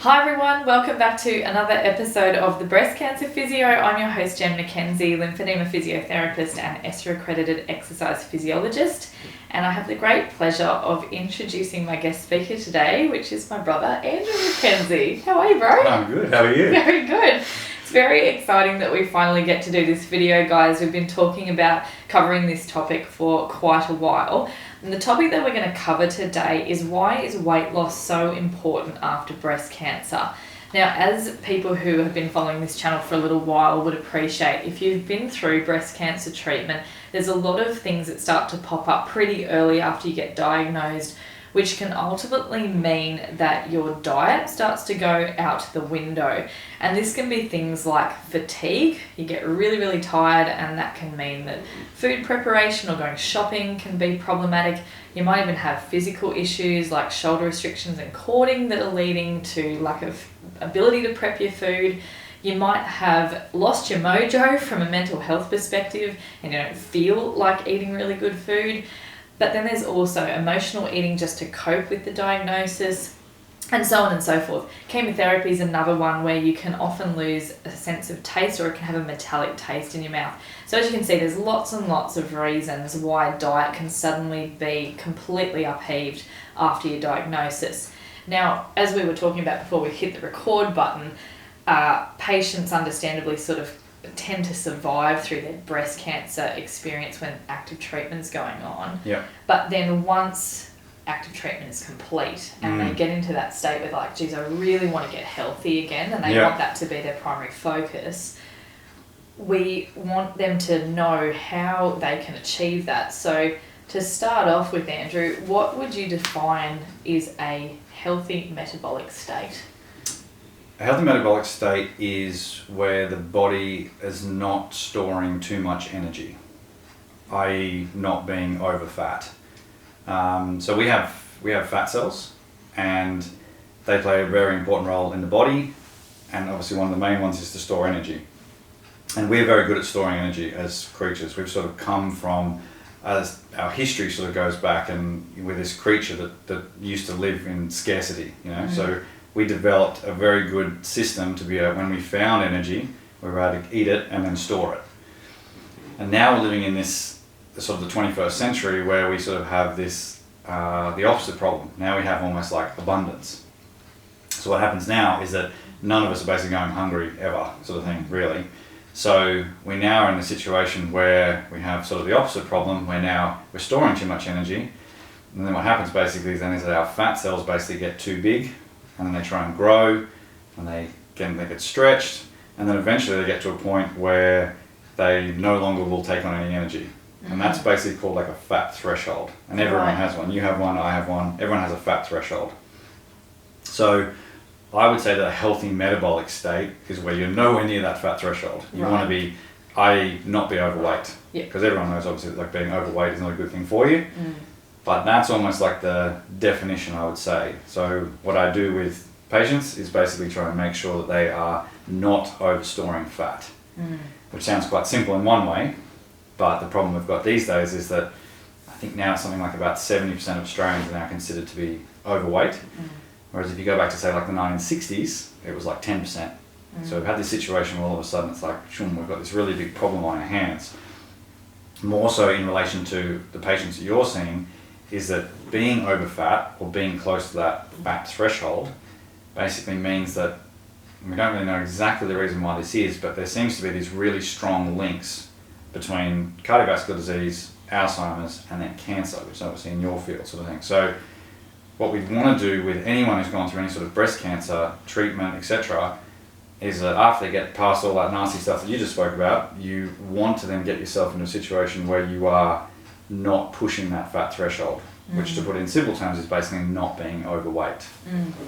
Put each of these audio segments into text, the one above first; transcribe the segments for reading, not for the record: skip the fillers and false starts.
Hi everyone, welcome back to another episode of the Breast Cancer Physio. I'm your host Jen McKenzie, lymphedema physiotherapist and ESSA accredited exercise physiologist, and I have the great pleasure of introducing my guest speaker today, which is my brother Andrew McKenzie. How are you, bro? I'm good, how are you? Very good. It's very exciting that we finally get to do this video, guys. We've been talking about covering this topic for quite a while. And the topic that we're going to cover today is why is weight loss so important after breast cancer? Now, as people who have been following this channel for a little while would appreciate, if you've been through breast cancer treatment, there's a lot of things that start to pop up pretty early after you get diagnosed, which can ultimately mean that your diet starts to go out the window. And this can be things like fatigue. You get really, really tired, and that can mean that food preparation or going shopping can be problematic. You might even have physical issues like shoulder restrictions and cording that are leading to lack of ability to prep your food. You might have lost your mojo from a mental health perspective and you don't feel like eating really good food. But then there's also emotional eating just to cope with the diagnosis, and so on and so forth. Chemotherapy is another one where you can often lose a sense of taste, or it can have a metallic taste in your mouth. So as you can see, there's lots and lots of reasons why diet can suddenly be completely upheaved after your diagnosis. Now, as we were talking about before we hit the record button, patients understandably sort of tend to survive through their breast cancer experience when active treatment's going on. Yeah. But then once active treatment is complete and they get into that state where like, geez, I really want to get healthy again, and they want that to be their primary focus, we want them to know how they can achieve that. So to start off with, Andrew, what would you define is a healthy metabolic state? A healthy metabolic state is where the body is not storing too much energy, i.e. not being over fat. So we have fat cells, and they play a very important role in the body, and obviously one of the main ones is to store energy. And we're very good at storing energy as creatures. We've sort of come from, as our history sort of goes back, and we're this creature that used to live in scarcity, you know. So we developed a very good system to be able, when we found energy, we were able to eat it and then store it. And now we're living in this sort of the 21st century where we sort of have this, the opposite problem. Now we have almost like abundance. So what happens now is that none of us are basically going hungry ever, sort of thing, really. So we now are in a situation where we have sort of the opposite problem, where now we're storing too much energy. And then what happens basically then is that our fat cells basically get too big, and then they try and grow, and they get stretched, and then eventually they get to a point where they no longer will take on any energy. And that's basically called like a fat threshold. And everyone has one. You have one, I have one, everyone has a fat threshold. So I would say that a healthy metabolic state is where you're nowhere near that fat threshold. You want to be, i.e. not be overweight. Because everyone knows obviously that like being overweight is not a good thing for you. But that's almost like the definition, I would say. So what I do with patients is basically try and make sure that they are not overstoring fat, which sounds quite simple in one way, but the problem we've got these days is that I think now something like about 70% of Australians are now considered to be overweight, whereas if you go back to say like the 1960s, it was like 10%. So we've had this situation where all of a sudden it's like, we've got this really big problem on our hands. More so in relation to the patients that you're seeing, is that being over fat or being close to that fat threshold basically means that we don't really know exactly the reason why this is, but there seems to be these really strong links between cardiovascular disease, Alzheimer's, and then cancer, which is obviously in your field sort of thing. So what we want to do with anyone who's gone through any sort of breast cancer treatment, etc., is that after they get past all that nasty stuff that you just spoke about, you want to then get yourself into a situation where you are not pushing that fat threshold, which to put it in simple terms is basically not being overweight.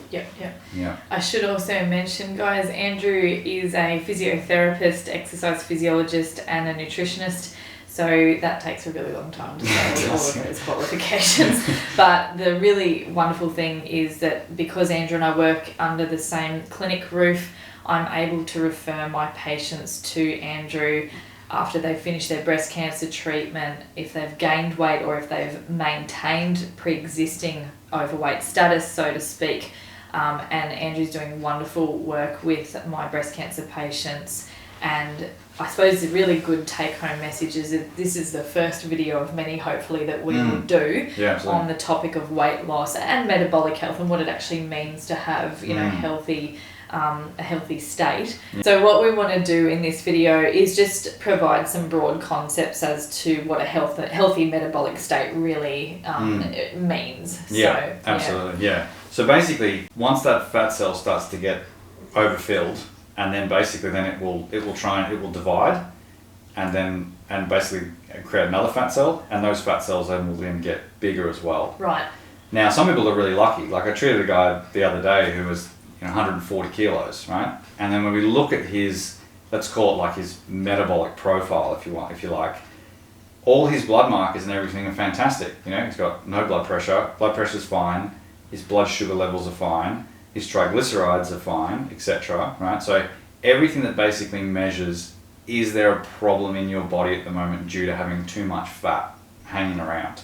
Yeah. I should also mention, guys, Andrew is a physiotherapist, exercise physiologist, and a nutritionist. So that takes a really long time to say all of those qualifications. But the really wonderful thing is that because Andrew and I work under the same clinic roof, I'm able to refer my patients to Andrew after they've finished their breast cancer treatment, if they've gained weight or if they've maintained pre-existing overweight status, so to speak. and Andrew's doing wonderful work with my breast cancer patients. And I suppose the really good take-home message is that this is the first video of many, hopefully, that we will do on the topic of weight loss and metabolic health and what it actually means to have, you know, a healthy state. So what we want to do in this video is just provide some broad concepts as to what a healthy metabolic state really means. Yeah, so, absolutely. Yeah. So basically, once that fat cell starts to get overfilled, and then basically then it will divide, and basically create another fat cell, and those fat cells then will then get bigger as well. Right. Now, some people are really lucky. Like I treated a guy the other day who was 140 kilos, right? And then when we look at his, let's call it like his metabolic profile, if you like, all his blood markers and everything are fantastic. You know, he's got no blood pressure's fine, his blood sugar levels are fine, his triglycerides are fine, etc. Right? So everything that basically measures, is there a problem in your body at the moment due to having too much fat hanging around?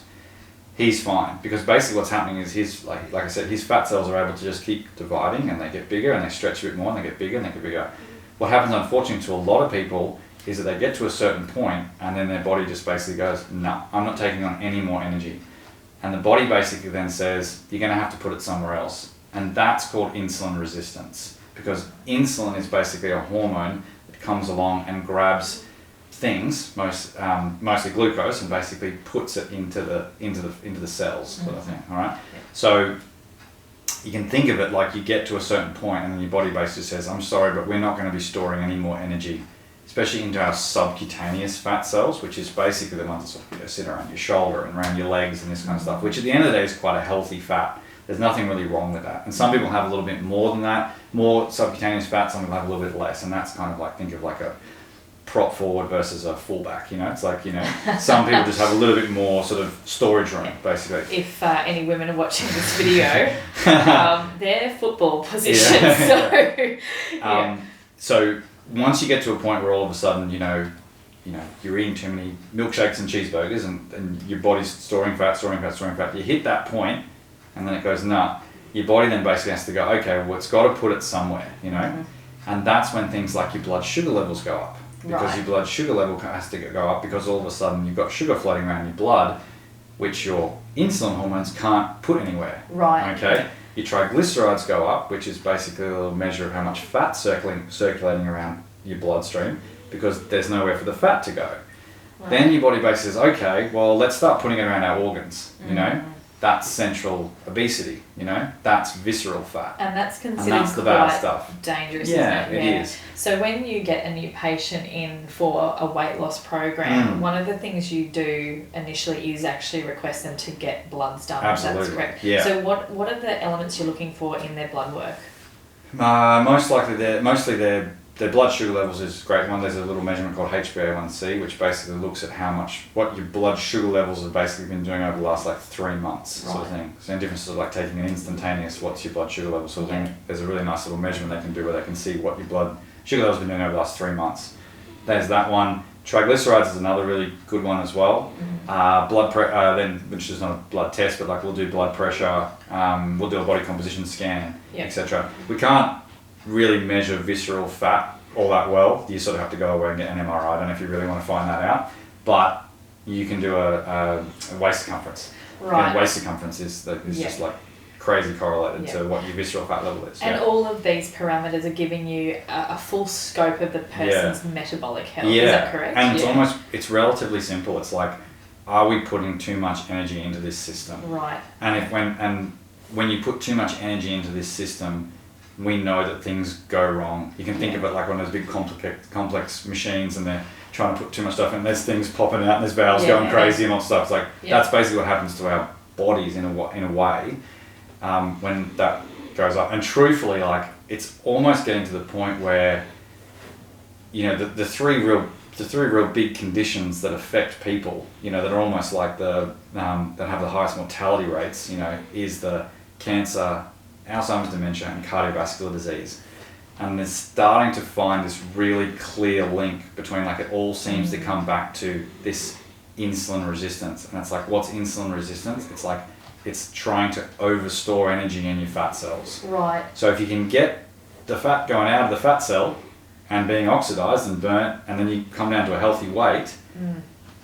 He's fine, because basically what's happening is his, like I said, his fat cells are able to just keep dividing, and they get bigger, and they stretch a bit more, and they get bigger, and they get bigger. What happens, unfortunately, to a lot of people is that they get to a certain point, and then their body just basically goes, no, I'm not taking on any more energy. And the body basically then says, you're going to have to put it somewhere else. And that's called insulin resistance, because insulin is basically a hormone that comes along and grabs things, mostly glucose, and basically puts it into the cells, sort of thing. All right. So you can think of it like you get to a certain point, and then your body basically says, "I'm sorry, but we're not going to be storing any more energy," especially into our subcutaneous fat cells, which is basically the ones that sort of sit around your shoulder and around your legs and this kind of stuff. Which at the end of the day is quite a healthy fat. There's nothing really wrong with that. And some people have a little bit more than that, more subcutaneous fat. Some people have a little bit less, and that's kind of like, think of like a prop forward versus a fullback, you know. It's like, you know, some people just have a little bit more sort of storage room, basically. If any women are watching this video, they're football positions. So once you get to a point where all of a sudden, you know, you're eating too many milkshakes and cheeseburgers, and your body's storing fat, you hit that point, and then it goes, nah. Your body then basically has to go, okay, well, it's got to put it somewhere, you know. And that's when things like your blood sugar levels go up. Because your blood sugar level has to go up, because all of a sudden you've got sugar floating around your blood, which your insulin hormones can't put anywhere. Right. Okay. Your triglycerides go up, which is basically a little measure of how much fat circulating around your bloodstream, because there's nowhere for the fat to go. Right. Then your body basically says, okay, well, let's start putting it around our organs. You know, that's central obesity. You know, that's visceral fat. And that's considered that's the bad stuff. Dangerous, yeah, isn't it? It is. So when you get a new patient in for a weight loss program, one of the things you do initially is actually request them to get bloods done. Absolutely. That's correct. Yeah. So what are the elements you're looking for in their blood work? Mostly their blood sugar levels is a great one. There's a little measurement called HbA1c, which basically looks at what your blood sugar levels have basically been doing over the last like 3 months, sort of thing. So the difference is like taking an instantaneous, what's your blood sugar level sort of thing. There's a really nice little measurement they can do where they can see what your blood sugar levels have been doing over the last 3 months. There's that one. Triglycerides is another really good one as well. Then, which is not a blood test, but like we'll do blood pressure, we'll do a body composition scan, etc. We can't really measure visceral fat all that well. You sort of have to go away and get an MRI. I don't know if you really want to find that out, but you can do a waist circumference. Right. And waist circumference is just like crazy correlated to what your visceral fat level is. And all of these parameters are giving you a full scope of the person's metabolic health. Yeah. Is that correct? And it's relatively simple. It's like, are we putting too much energy into this system? Right. And when you put too much energy into this system, we know that things go wrong. You can think of it like one of those big complex machines, and they're trying to put too much stuff in. There's things popping out, and there's valves going crazy and all stuff. It's like that's basically what happens to our bodies in a way when that goes up. And truthfully, like it's almost getting to the point where, you know, the three real big conditions that affect people, you know, that are almost like that have the highest mortality rates, you know, is the cancer, Alzheimer's, dementia, and cardiovascular disease. And they're starting to find this really clear link between, like, it all seems to come back to this insulin resistance. And it's like, what's insulin resistance? It's like it's trying to overstore energy in your fat cells. Right. So if you can get the fat going out of the fat cell and being oxidized and burnt, and then you come down to a healthy weight,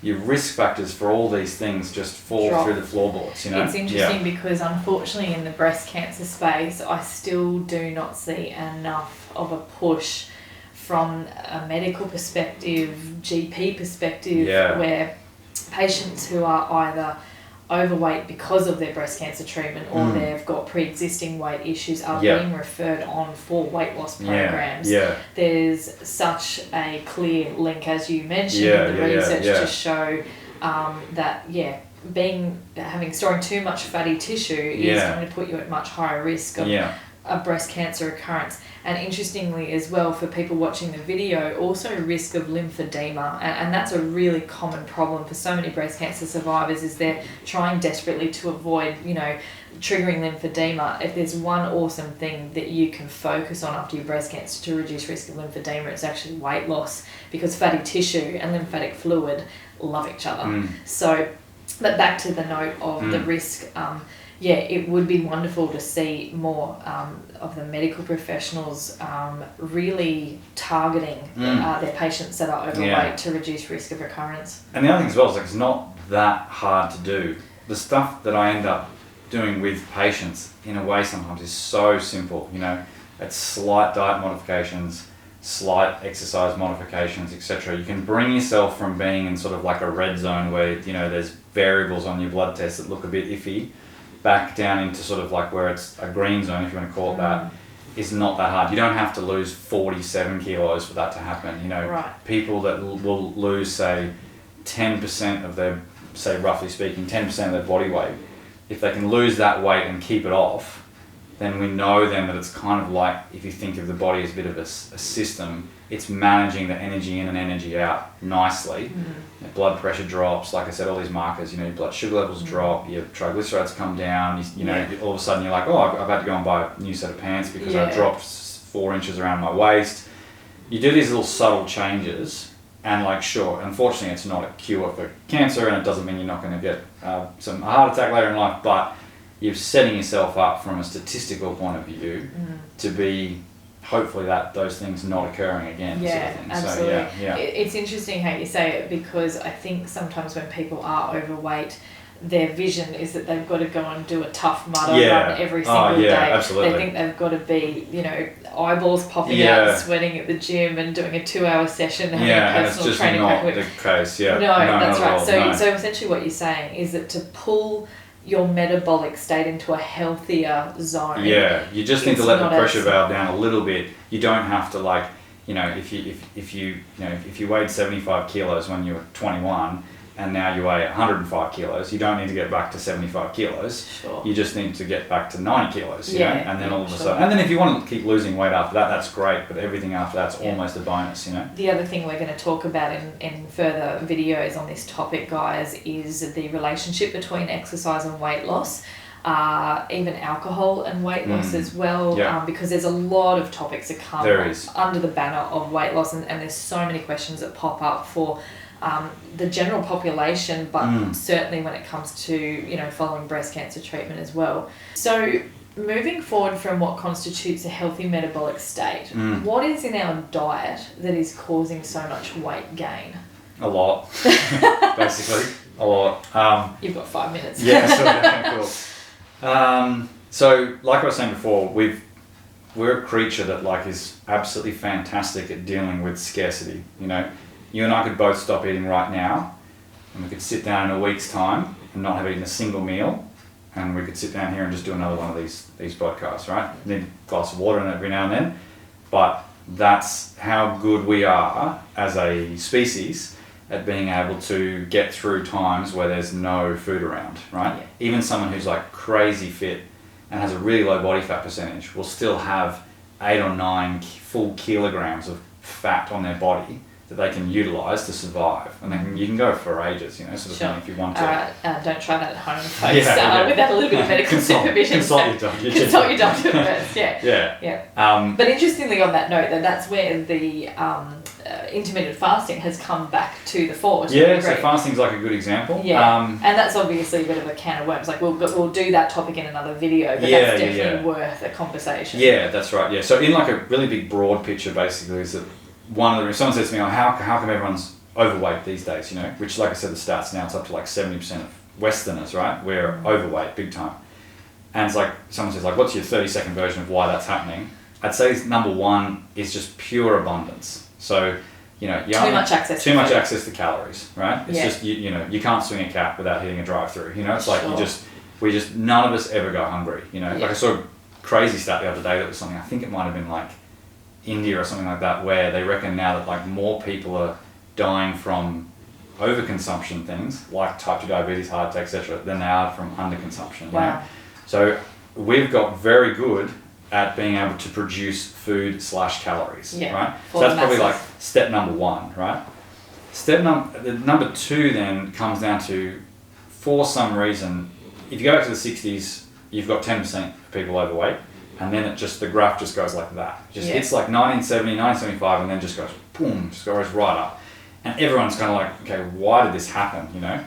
your risk factors for all these things just fall through the floorboards, you know? It's interesting because unfortunately in the breast cancer space, I still do not see enough of a push from a medical perspective, GP perspective, where patients who are either overweight because of their breast cancer treatment or they've got pre-existing weight issues are being referred on for weight loss programs. There's such a clear link, as you mentioned, in the research to show that storing too much fatty tissue is going to put you at much higher risk of a breast cancer occurrence. And interestingly as well, for people watching the video, also risk of lymphedema, and that's a really common problem for so many breast cancer survivors, is they're trying desperately to avoid, triggering lymphedema. If there's one awesome thing that you can focus on after your breast cancer to reduce risk of lymphedema, it's actually weight loss, because fatty tissue and lymphatic fluid love each other. So, but back to the note of the risk, it would be wonderful to see more of the medical professionals really targeting their patients that are overweight to reduce risk of recurrence. And the other thing as well is it's not that hard to do. The stuff that I end up doing with patients, in a way, sometimes is so simple. It's slight diet modifications, slight exercise modifications, etc. You can bring yourself from being in sort of like a red zone where there's variables on your blood tests that look a bit iffy, back down into sort of like where it's a green zone, if you want to call it that, is not that hard. You don't have to lose 47 kilos for that to happen. People that will lose, say, 10% of their, say roughly speaking, 10% of their body weight, if they can lose that weight and keep it off, then we know then that it's kind of like, if you think of the body as a bit of a system, it's managing the energy in and energy out nicely. Your blood pressure drops, like I said, all these markers, your blood sugar levels drop, your triglycerides come down, all of a sudden you're like, oh, I've had to go and buy a new set of pants because I dropped 4 inches around my waist. You do these little subtle changes, and sure, unfortunately it's not a cure for cancer, and it doesn't mean you're not going to get a heart attack later in life, but you're setting yourself up from a statistical point of view to be hopefully those things not occurring again. Yeah, sort of thing. absolutely. So, It's interesting how you say it, because I think sometimes when people are overweight, their vision is that they've got to go and do a Tough Mudder run every single day. Absolutely. They think they've got to be, eyeballs popping out and sweating at the gym and doing a 2-hour session and having a personal training. Yeah, and it's just not the case. No, that's right. So essentially what you're saying is that to pull your metabolic state into a healthier zone. Yeah, you just need to let the pressure valve down a little bit. You don't have to if you weighed 75 kilos when you were 21 and now you weigh 105 kilos, you don't need to get back to 75 kilos. Sure. You just need to get back to 90 kilos, you know? And then all of a sudden, and then if you want to keep losing weight after that, that's great, but everything after that's almost a bonus, The other thing we're going to talk about in further videos on this topic, guys, is the relationship between exercise and weight loss. Even alcohol and weight loss as well, because there's a lot of topics that come under the banner of weight loss, and there's so many questions that pop up for the general population, but certainly when it comes to following breast cancer treatment as well. So moving forward from what constitutes a healthy metabolic state, what is in our diet that is causing so much weight gain? A lot, basically, a lot. You've got 5 minutes. Cool. So like I was saying before, we're a creature that is absolutely fantastic at dealing with scarcity. You and I could both stop eating right now, and we could sit down in a week's time and not have eaten a single meal, and we could sit down here and just do another one of these podcasts, right? Need a glass of water every now and then, but that's how good we are as a species at being able to get through times where there's no food around, right? Even someone who's crazy fit and has a really low body fat percentage will still have 8 or 9 full kilograms of fat on their body that they can utilise to survive, and you can go for ages, sort of thing if you want to. Don't try that at home, folks. Without a little bit of medical supervision. Consult your doctor. Consult your doctor first. But interestingly, on that note, that's where the intermittent fasting has come back to the fore. Yeah, so fasting's like a good example. Yeah, and that's obviously a bit of a can of worms. Like we'll do that topic in another video, but that's definitely worth a conversation. Yeah, that's right. Yeah, so in like a really big broad picture, basically, is that if someone says to me, how come everyone's overweight these days? You know, which, like I said, the stats now it's up to like 70% of Westerners, right? We're overweight big time, and it's like someone says like, what's your 30-second version of why that's happening? I'd say number one is just pure abundance. So, you know, too much access to calories, right? It's just you can't swing a cat without hitting a drive-through. You know, it's like we just none of us ever go hungry. You know, like I saw a crazy stat the other day that was something, I think it might have been like India or something like that, where they reckon now that like more people are dying from overconsumption things like type 2 diabetes, heart attack, etc., than they are from underconsumption. Wow. You know? So we've got very good at being able to produce food/calories, right? So that's probably like step number one, right? Number two then comes down to, for some reason, if you go back to the 60s, you've got 10% of people overweight, and then the graph just goes like that. It's like 1970, 1975, and then just goes boom, just goes right up. And everyone's kind of like, okay, why did this happen, you know?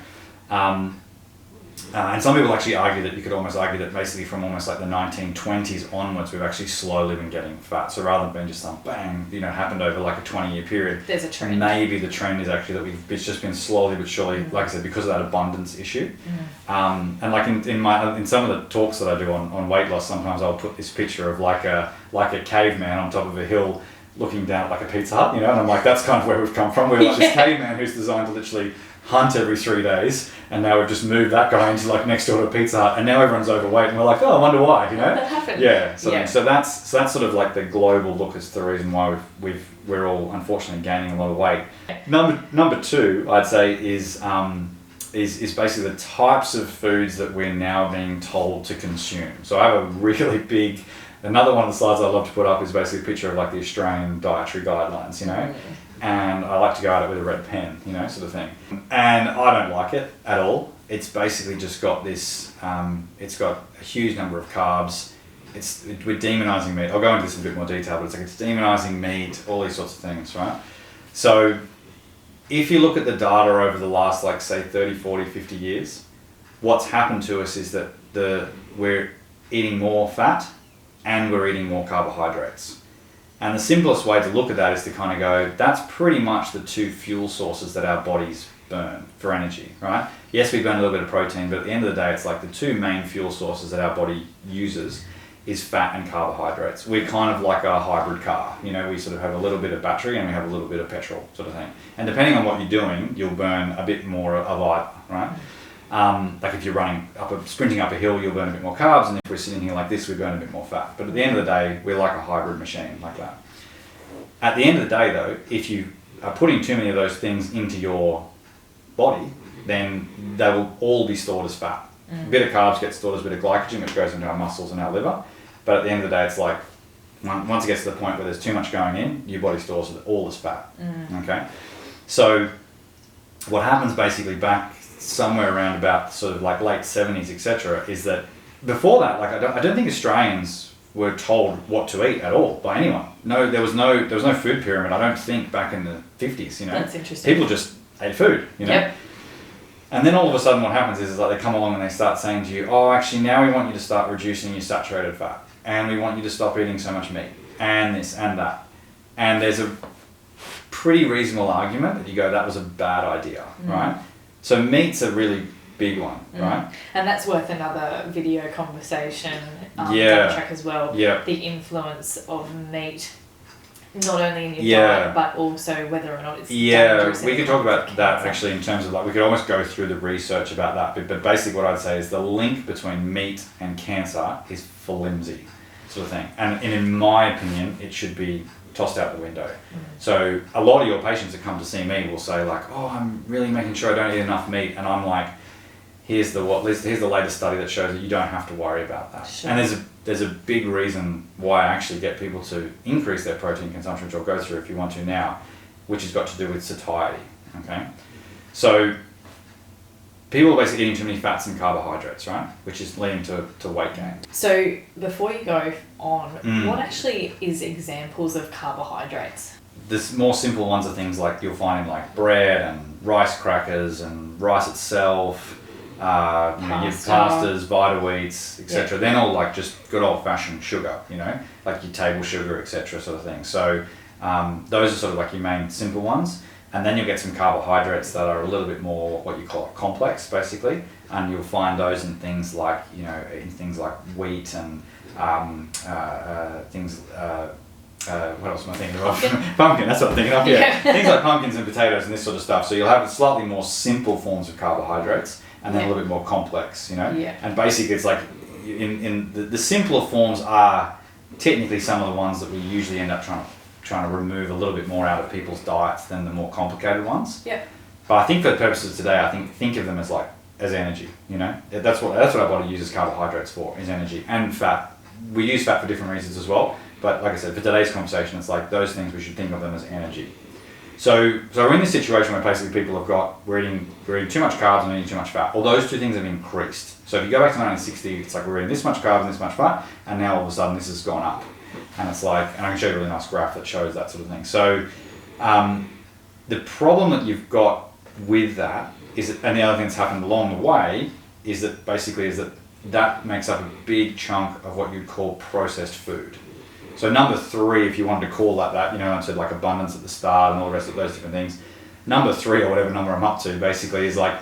And some people actually argue that you could almost argue that basically from almost like the 1920s onwards, we've actually slowly been getting fat. So rather than being just some bang, you know, happened over like a 20-year period. There's a trend. Maybe the trend is actually that it's just been slowly but surely, like I said, because of that abundance issue. And like in some of the talks that I do on weight loss, sometimes I'll put this picture of like a caveman on top of a hill looking down at like a Pizza Hut, you know, and I'm like, that's kind of where we've come from. We're like this caveman who's designed to literally hunt every 3 days, and now we've just moved that guy into like next door to a Pizza Hut, and now everyone's overweight, and we're like, oh, I wonder why, you know? That happened. Yeah. So that's sort of like the global look as to the reason why we're all unfortunately gaining a lot of weight. Number two, I'd say is basically the types of foods that we're now being told to consume. So I have a really big. Another one of the slides I love to put up is basically a picture of like the Australian dietary guidelines, you know, and I like to go at it with a red pen, you know, sort of thing. And I don't like it at all. It's basically just got this, it's got a huge number of carbs. We're demonizing meat. I'll go into this in a bit more detail, but it's demonizing meat, all these sorts of things, right? So if you look at the data over the last, like say 30, 40, 50 years, what's happened to us is that we're eating more fat, and we're eating more carbohydrates. And the simplest way to look at that is to kind of go, that's pretty much the two fuel sources that our bodies burn for energy, right? Yes, we burn a little bit of protein, but at the end of the day, it's like the two main fuel sources that our body uses is fat and carbohydrates. We're kind of like a hybrid car, you know, we sort of have a little bit of battery and we have a little bit of petrol sort of thing. And depending on what you're doing, you'll burn a bit more of either, right? Like if you're sprinting up a hill, you'll burn a bit more carbs, and if we're sitting here like this, we burn a bit more fat. But at the end of the day, we're like a hybrid machine like that. At the end of the day though, if you are putting too many of those things into your body, then they will all be stored as fat. A bit of carbs gets stored as a bit of glycogen, which goes into our muscles and our liver. But at the end of the day, it's like, once it gets to the point where there's too much going in, your body stores all as fat. Okay? So what happens basically back somewhere around about sort of like late 70s, etc., is that before that, like I don't think Australians were told what to eat at all by anyone. No, there was no food pyramid. I don't think back in the 50s. You know, that's interesting. People just ate food. You know. Yep. And then all of a sudden, what happens is like they come along and they start saying to you, "Oh, actually, now we want you to start reducing your saturated fat, and we want you to stop eating so much meat, and this and that." And there's a pretty reasonable argument that you go, "That was a bad idea," right? So meat's a really big one, right? And that's worth another video conversation down track as well. Yeah. The influence of meat, not only in your diet, but also whether or not it's dangerous. We could talk about that actually in terms of like, we could almost go through the research about that, but basically what I'd say is the link between meat and cancer is flimsy sort of thing. And in my opinion, it should be tossed out the window. So a lot of your patients that come to see me will say like, "Oh, I'm really making sure I don't eat enough meat," and I'm like, here's the latest study that shows that you don't have to worry about that. Sure. And there's a big reason why I actually get people to increase their protein consumption, which I'll go through if you want to now, which has got to do with satiety. Okay, so people are basically eating too many fats and carbohydrates, right? Which is leading to weight gain. So before you go on, what actually is examples of carbohydrates? the more simple ones are things like you'll find in like bread and rice crackers and rice itself, your pastas, Vita Wheats, etc. Then all like just good old fashioned sugar, like your table sugar, etc. sort of thing. So those are sort of like your main simple ones. And then you'll get some carbohydrates that are a little bit more what you call complex, basically. And you'll find those in things like, wheat and things. What else am I thinking of? Pumpkin, that's what I'm thinking of. Yeah. Things like pumpkins and potatoes and this sort of stuff. So you'll have slightly more simple forms of carbohydrates and then a little bit more complex, And basically it's like in the simpler forms are technically some of the ones that we usually end up trying to remove a little bit more out of people's diets than the more complicated ones. Yeah. But I think for the purposes of today, I think of them as energy. That's what our body uses carbohydrates for, is energy, and fat. We use fat for different reasons as well. But like I said, for today's conversation, it's like those things we should think of them as energy. So we're in this situation where basically people we're eating too much carbs and eating too much fat. Well, those two things have increased. So if you go back to 1960, it's like we're eating this much carbs and this much fat, and now all of a sudden this has gone up. And it's like, and I can show you a really nice graph that shows that sort of thing. So the problem that you've got with that is, and the other thing that's happened along the way is that makes up a big chunk of what you'd call processed food. So number 3, if you wanted to call that, I said like abundance at the start and all the rest of those different things. Number 3, or whatever number I'm up to, basically is like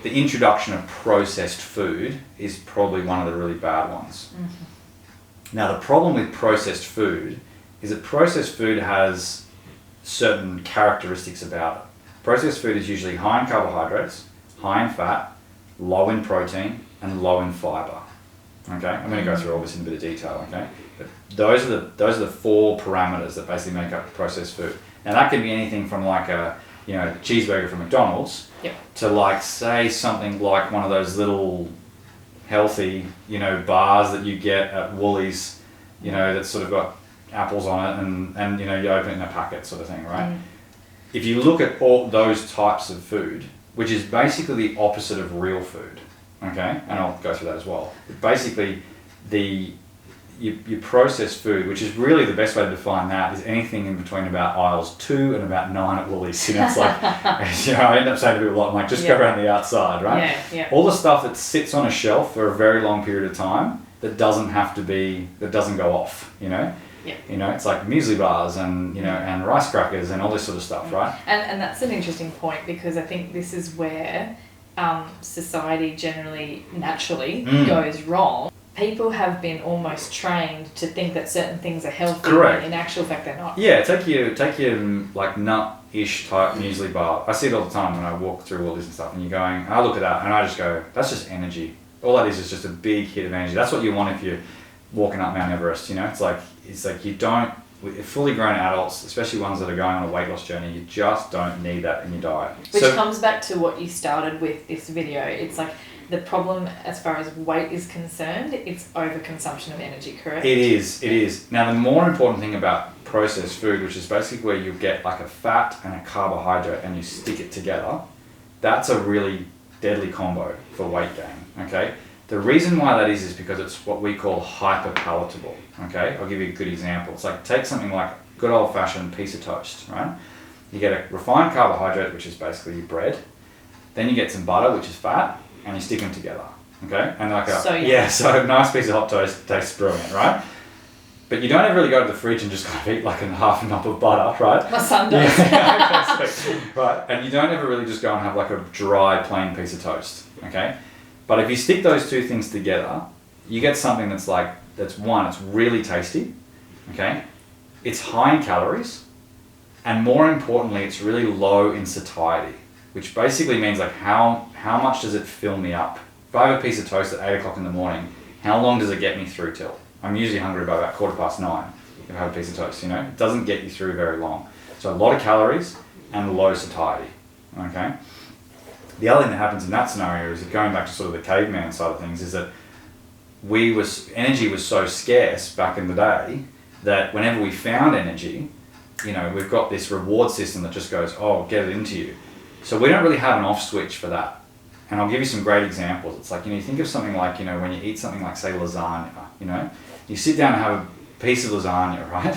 the introduction of processed food is probably one of the really bad ones. Mm-hmm. Now the problem with processed food is that processed food has certain characteristics about it. Processed food is usually high in carbohydrates, high in fat, low in protein, and low in fiber. Okay, I'm going to go through all this in a bit of detail. Okay, but those are the 4 parameters that basically make up processed food. Now that can be anything from like a cheeseburger from McDonald's to like say something like one of those little healthy bars that you get at Woolies, that's sort of got apples on it and you open it in a packet sort of thing, right? If you look at all those types of food, which is basically the opposite of real food, okay, and I'll go through that as well. But basically, your processed food, which is really the best way to define that, is anything in between about aisles 2 and about 9 at Woolies. It's like, I end up saying to people a lot, I'm like, just go around the outside, right? Yeah. All the stuff that sits on a shelf for a very long period of time that doesn't go off, Yeah. It's like muesli bars and and rice crackers and all this sort of stuff, right? And that's an interesting point, because I think this is where society generally naturally goes wrong. People have been almost trained to think that certain things are healthy. Correct. When in actual fact they're not. Yeah, take your like nut-ish type muesli bar. I see it all the time when I walk through all this and stuff, and you're going, I look at that and I just go, that's just energy. All that is just a big hit of energy. That's what you want if you're walking up Mount Everest, It's like you don't, with fully grown adults, especially ones that are going on a weight loss journey, you just don't need that in your diet. Which comes back to what you started with this video. It's like the problem as far as weight is concerned, it's overconsumption of energy, correct? It is. Now the more important thing about processed food, which is basically where you get like a fat and a carbohydrate and you stick it together, that's a really deadly combo for weight gain, okay? The reason why that is because it's what we call hyper-palatable, okay? I'll give you a good example. It's like, take something like good old-fashioned piece of toast, right? You get a refined carbohydrate, which is basically your bread. Then you get some butter, which is fat, and you stick them together, okay? And like so a nice piece of hot toast tastes brilliant, right? But you don't ever really go to the fridge and just kind of eat like half a knob of butter, right? My son does. Right, and you don't ever really just go and have like a dry, plain piece of toast, okay? But if you stick those two things together, you get something that's it's really tasty, okay? It's high in calories, and more importantly, it's really low in satiety, which basically means like how much does it fill me up? If I have a piece of toast at 8 o'clock in the morning, how long does it get me through till? I'm usually hungry by about 9:15 if I have a piece of toast, It doesn't get you through very long. So a lot of calories and low satiety, okay? The other thing that happens in that scenario is that, going back to sort of the caveman side of things, is that energy was so scarce back in the day that whenever we found energy, we've got this reward system that just goes, oh, get it into you. So we don't really have an off switch for that. And I'll give you some great examples. It's like, you think of something like, when you eat something like, say, lasagna, you sit down and have a piece of lasagna, right?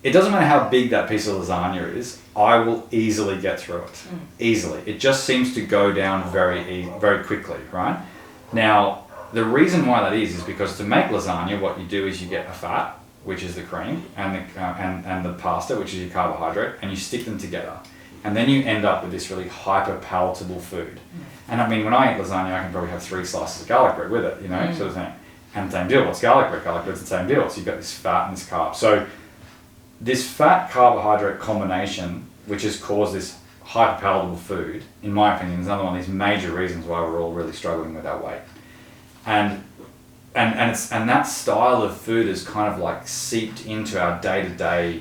it doesn't matter how big that piece of lasagna is, I will easily get through it. Easily. It just seems to go down very quickly, right? Now, the reason why that is because to make lasagna, what you do is you get a fat, which is the cream, and the pasta, which is your carbohydrate, and you stick them together. And then you end up with this really hyper-palatable food. And I mean, when I eat lasagna, I can probably have 3 slices of garlic bread with it, you know, sort of thing. And same deal, what's garlic bread? Garlic bread's the same deal. So you've got this fat and this carb. So this fat-carbohydrate combination, which has caused this hyper-palatable food, in my opinion, is another one of these major reasons why we're all really struggling with our weight. And that style of food is kind of like seeped into our day-to-day,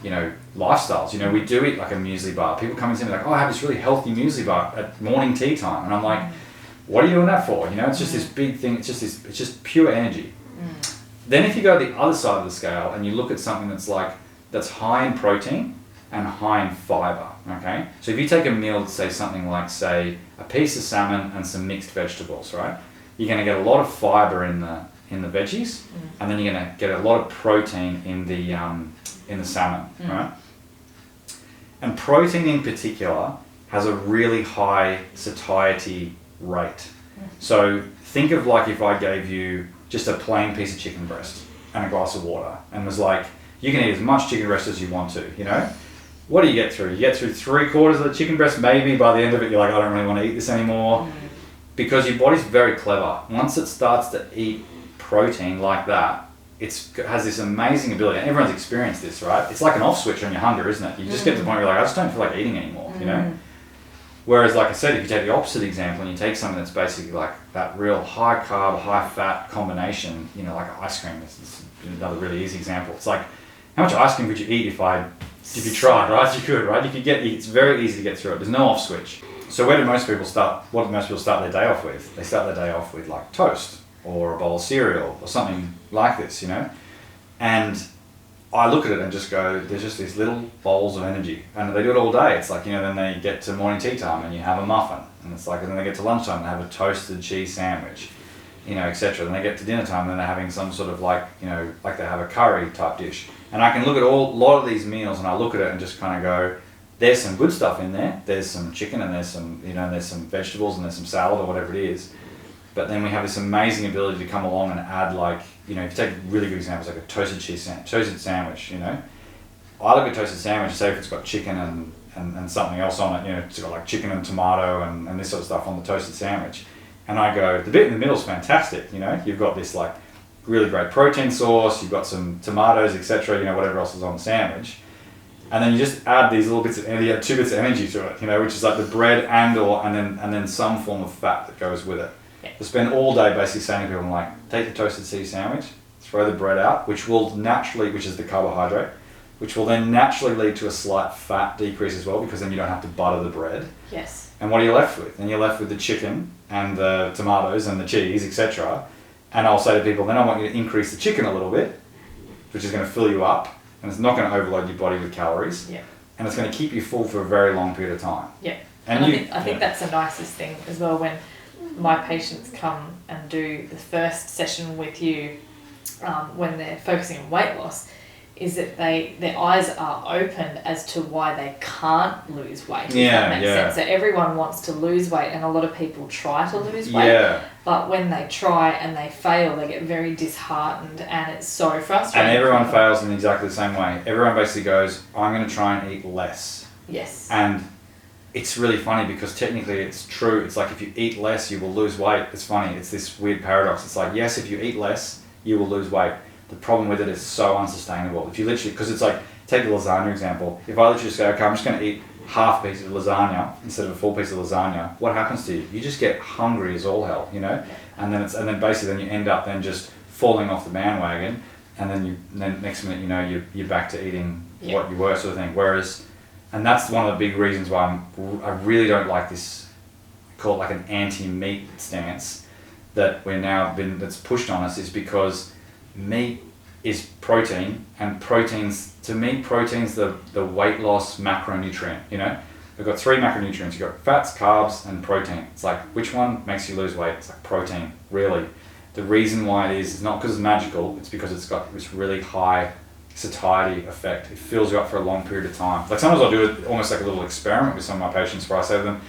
you know, lifestyles. You know, we do eat like a muesli bar. People come and say like, oh, I have this really healthy muesli bar at morning tea time. And I'm like, what are you doing that for? You know, it's just this big thing. It's just pure energy. Then if you go to the other side of the scale and you look at something that's high in protein and high in fiber, okay? So if you take a meal, say something like, say, a piece of salmon and some mixed vegetables, right? You're going to get a lot of fiber in the veggies, and then you're going to get a lot of protein in the salmon, right? And protein in particular has a really high satiety rate. So think of like if I gave you just a plain piece of chicken breast and a glass of water and was like, you can eat as much chicken breast as you want to, you know? What do you get through? You get through 3/4 of the chicken breast, maybe by the end of it you're like, I don't really want to eat this anymore. Because your body's very clever. Once it starts to eat protein like that, it has this amazing ability, and everyone's experienced this, right? It's like an off switch on your hunger, isn't it? You just get to the point where you're like, I just don't feel like eating anymore, you know? Whereas, like I said, if you take the opposite example and you take something that's basically like that real high carb, high fat combination, you know, like ice cream, is another really easy example. It's like, how much ice cream could you eat if you tried, right? You could, right? It's very easy to get through it. There's no off switch. So where do most people start? What do most people start their day off with? They start their day off with like toast or a bowl of cereal or something like this, you know? And I look at it and just go, there's just these little bowls of energy, and they do it all day. It's like, you know, then they get to morning tea time and you have a muffin, and it's like, and then they get to lunchtime and they have a toasted cheese sandwich, you know, etc. Then they get to dinner time and then they're having some sort of like, you know, like they have a curry type dish. And I can look at a lot of these meals and I look at it and just kind of go, there's some good stuff in there. There's some chicken and there's some, you know, there's some vegetables and there's some salad or whatever it is. But then we have this amazing ability to come along and add, like, you know, if you take really good examples like a toasted sandwich, you know. I look at toasted sandwich, say if it's got chicken and something else on it, you know, it's got like chicken and tomato and this sort of stuff on the toasted sandwich. And I go, the bit in the middle is fantastic, you know. You've got this like really great protein source, you've got some tomatoes, etc., you know, whatever else is on the sandwich. And then you just add these little bits of energy, 2 bits of energy to it, you know, which is like the bread and then some form of fat that goes with it. Yeah. I spend all day basically saying to people, I'm like, take the toasted cheese sandwich, throw the bread out, which is the carbohydrate, which will then naturally lead to a slight fat decrease as well, because then you don't have to butter the bread. Yes. And what are you left with? Then you're left with the chicken and the tomatoes and the cheese, etc. And I'll say to people, then I want you to increase the chicken a little bit, which is going to fill you up. And it's not going to overload your body with calories. Yeah. And it's going to keep you full for a very long period of time. Yeah. And I think that's the nicest thing as well, when my patients come and do the first session with you, when they're focusing on weight loss, is that their eyes are open as to why they can't lose weight. If that makes sense. So everyone wants to lose weight, and a lot of people try to lose weight. Yeah. But when they try and they fail, they get very disheartened, and it's so frustrating. And everyone fails in exactly the same way. Everyone basically goes, I'm going to try and eat less. Yes. And it's really funny because technically it's true. It's like if you eat less, you will lose weight. It's funny. It's this weird paradox. It's like, yes, if you eat less, you will lose weight. The problem with it is so unsustainable. If you literally, because it's like, take the lasagna example. If I literally just go, okay, I'm just going to eat half a piece of lasagna instead of a full piece of lasagna, what happens to you? You just get hungry as all hell, you know? And then basically then you end up then just falling off the bandwagon, and then next minute, you know, you're back to eating what you were, sort of thing. Whereas, and that's one of the big reasons why I really don't like this, call it like an anti-meat stance that that's pushed on us, is because meat is protein, and protein's the weight loss macronutrient, you know? We've got 3 macronutrients. You've got fats, carbs, and protein. It's like, which one makes you lose weight? It's like protein, really. The reason why it is not because it's magical, it's because it's got this really high satiety effect. It fills you up for a long period of time. Like sometimes I'll do it almost like a little experiment with some of my patients where I say to them,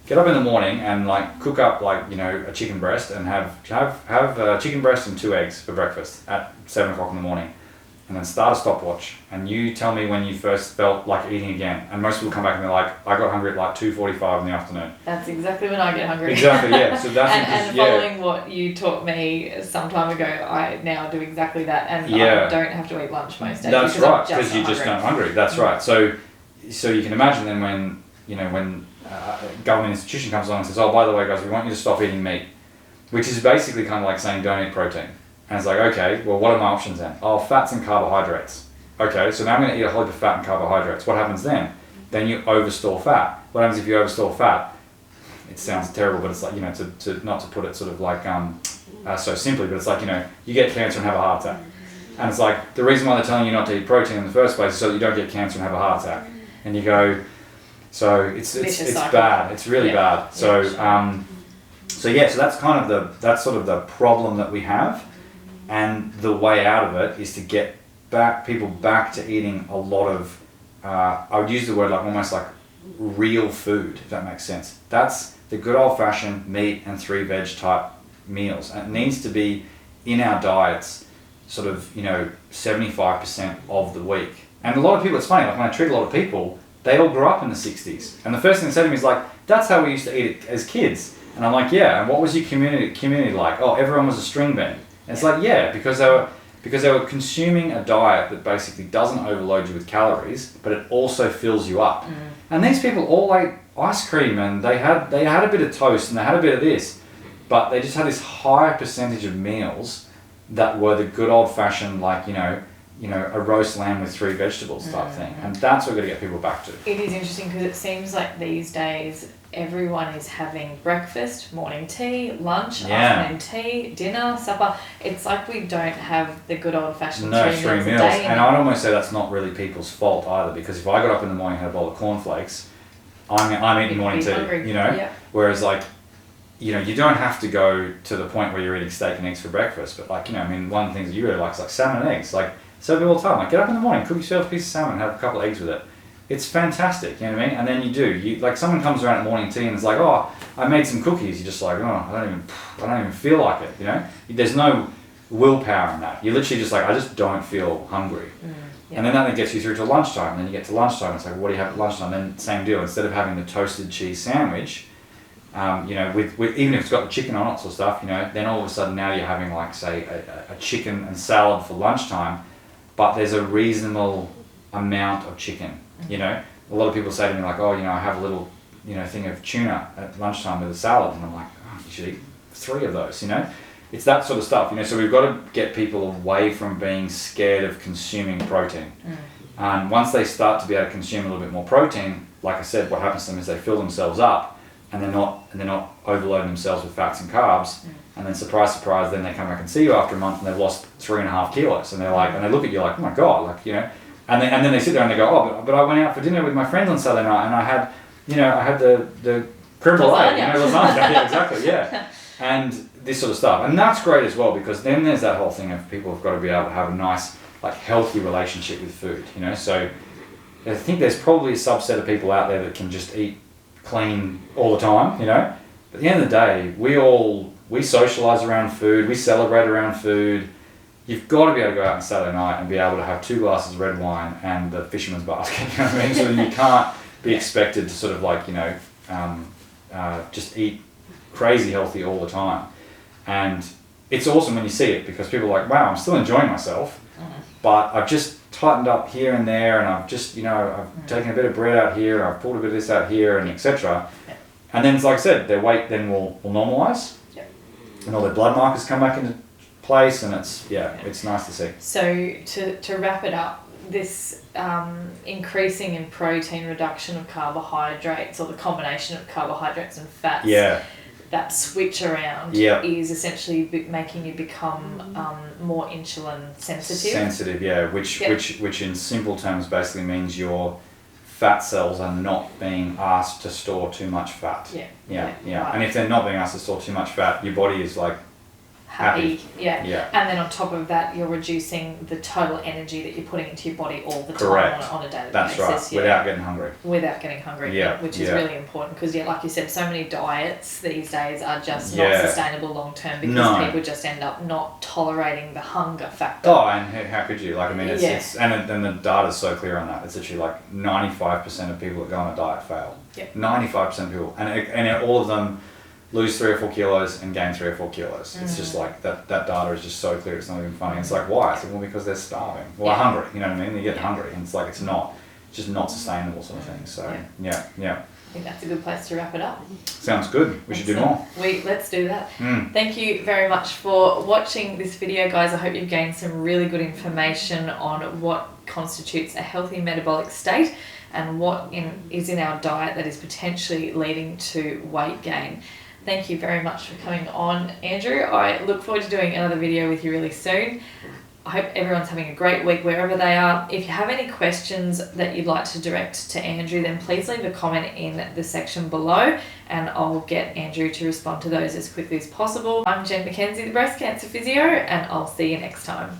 get up in the morning and like cook up like, you know, a chicken breast and have a chicken breast and 2 eggs for breakfast at 7 o'clock in the morning. And then start a stopwatch and you tell me when you first felt like eating again. And most people come back and they're like, I got hungry at like 2:45 in the afternoon. That's exactly when I get hungry. Exactly, yeah. So that's and following what you taught me some time ago, I now do exactly that, and I don't have to eat lunch most days. That's right, because you just don't hungry. That's right. So you can imagine then when government institution comes along and says, oh, by the way, guys, we want you to stop eating meat, which is basically kind of like saying don't eat protein. And it's like, okay, well, what are my options then? Oh, fats and carbohydrates. Okay, so now I'm going to eat a whole heap of fat and carbohydrates. What happens then? Then you overstore fat. What happens if you overstore fat? It sounds terrible, but it's like, you know, to not to put it sort of like so simply, but it's like, you know, you get cancer and have a heart attack. And it's like, the reason why they're telling you not to eat protein in the first place is so that you don't get cancer and have a heart attack. And you go, so it's bad. It's really bad. So so that's kind of that's sort of the problem that we have. And the way out of it is to get people back to eating a lot of, I would use the word like almost like real food, if that makes sense. That's the good old fashioned meat and 3 veg type meals. And it needs to be in our diets sort of, you know, 75% of the week. And a lot of people, it's funny, like when I treat a lot of people, they all grew up in the 60s. And the first thing they said to me is like, that's how we used to eat it as kids. And I'm like, yeah, and what was your community like? Oh, everyone was a string bean. And it's like, yeah, because they were consuming a diet that basically doesn't overload you with calories, but it also fills you up. And these people all ate ice cream and they had a bit of toast and they had a bit of this, but they just had this higher percentage of meals that were the good old fashioned, like, you know, a roast lamb with 3 vegetables type thing. And that's what we're going to get people back to. It is interesting because it seems like these days everyone is having breakfast, morning tea, lunch, afternoon tea, dinner, supper. It's like we don't have the good old fashioned 3 meals a day. And I'd almost say that's not really people's fault either, because if I got up in the morning and had a bowl of cornflakes, I'm eating morning tea, you know? Yeah. Whereas like, you know, you don't have to go to the point where you're eating steak and eggs for breakfast, but like, you know, I mean, one of the things that you really like is like salmon and eggs. Like, so all the time, like get up in the morning, cook yourself a piece of salmon, have a couple of eggs with it. It's fantastic, you know what I mean? And then you like someone comes around at morning tea and it's like, oh, I made some cookies. You're just like, oh, I don't even feel like it, you know? There's no willpower in that. You're literally just like, I just don't feel hungry. And then that gets you through to lunchtime. And then you get to lunchtime, it's like, what do you have at lunchtime? Then same deal. Instead of having the toasted cheese sandwich, you know, with even if it's got the chicken on it sort of stuff, you know, then all of a sudden now you're having like, say, a chicken and salad for lunchtime, but there's a reasonable amount of chicken. You know, a lot of people say to me like, oh, you know, I have a little, you know, thing of tuna at lunchtime with a salad, and I'm like, oh, you should eat 3 of those, you know? It's that sort of stuff, you know, so we've got to get people away from being scared of consuming protein. And once they start to be able to consume a little bit more protein, like I said, what happens to them is they fill themselves up and they're not overloading themselves with fats and carbs. And then surprise, surprise, then they come back and see you after a month and they've lost 3.5 kilos. And they're like, and they look at you like, oh my God, like, you know, and then they sit there and they go, oh, but I went out for dinner with my friends on Saturday night and I had, you know, I had the creme brulee, you know, lasagna. Yeah, exactly, yeah. And this sort of stuff. And that's great as well, because then there's that whole thing of people have got to be able to have a nice, like, healthy relationship with food, you know. So I think there's probably a subset of people out there that can just eat clean all the time, you know. But at the end of the day, we socialise around food, we celebrate around food. You've got to be able to go out on Saturday night and be able to have 2 glasses of red wine and the fisherman's basket, you know what I mean? So that you can't be expected to sort of like, you know, just eat crazy healthy all the time. And it's awesome when you see it, because people are like, wow, I'm still enjoying myself, but I've just tightened up here and there, and I've just, you know, I've taken a bit of bread out here, I've pulled a bit of this out here, and etc. And then, like I said, their weight then will normalise, and all their blood markers come back into place, and it's nice to see. So to wrap it up, this increasing in protein, reduction of carbohydrates, or the combination of carbohydrates and fats, that switch around is essentially making you become more insulin sensitive. Which in simple terms basically means your fat cells are not being asked to store too much fat. Right. And if they're not being asked to store too much fat, your body is like happy. Yeah. Yeah. And then on top of that, you're reducing the total energy that you're putting into your body all the Correct. time on a daily That's basis. right. Without getting hungry. Without getting hungry, Yeah. which is Yeah. really important because, like you said, so many diets these days are just Yeah. not sustainable long term because No. people just end up not tolerating the hunger factor. Oh, and how could you? Like, I mean, it's, Yeah. and the data's so clear on that. It's literally like 95% of people that go on a diet fail. Yeah. 95% of people. And all of them lose 3 or 4 kilos and gain 3 or 4 kilos. It's just like that data is just so clear, it's not even funny. It's like, why? It's like, well, because they're starving. Well, Yeah. hungry, you know what I mean? They get hungry and it's like, it's just not sustainable sort of thing. So, yeah. I think that's a good place to wrap it up. Sounds good. We should do more. Let's do that. Thank you very much for watching this video, guys. I hope you've gained some really good information on what constitutes a healthy metabolic state and what is in our diet that is potentially leading to weight gain. Thank you very much for coming on, Andrew. I look forward to doing another video with you really soon. I hope everyone's having a great week wherever they are. If you have any questions that you'd like to direct to Andrew, then please leave a comment in the section below and I'll get Andrew to respond to those as quickly as possible. I'm Jen McKenzie, the Breast Cancer Physio, and I'll see you next time.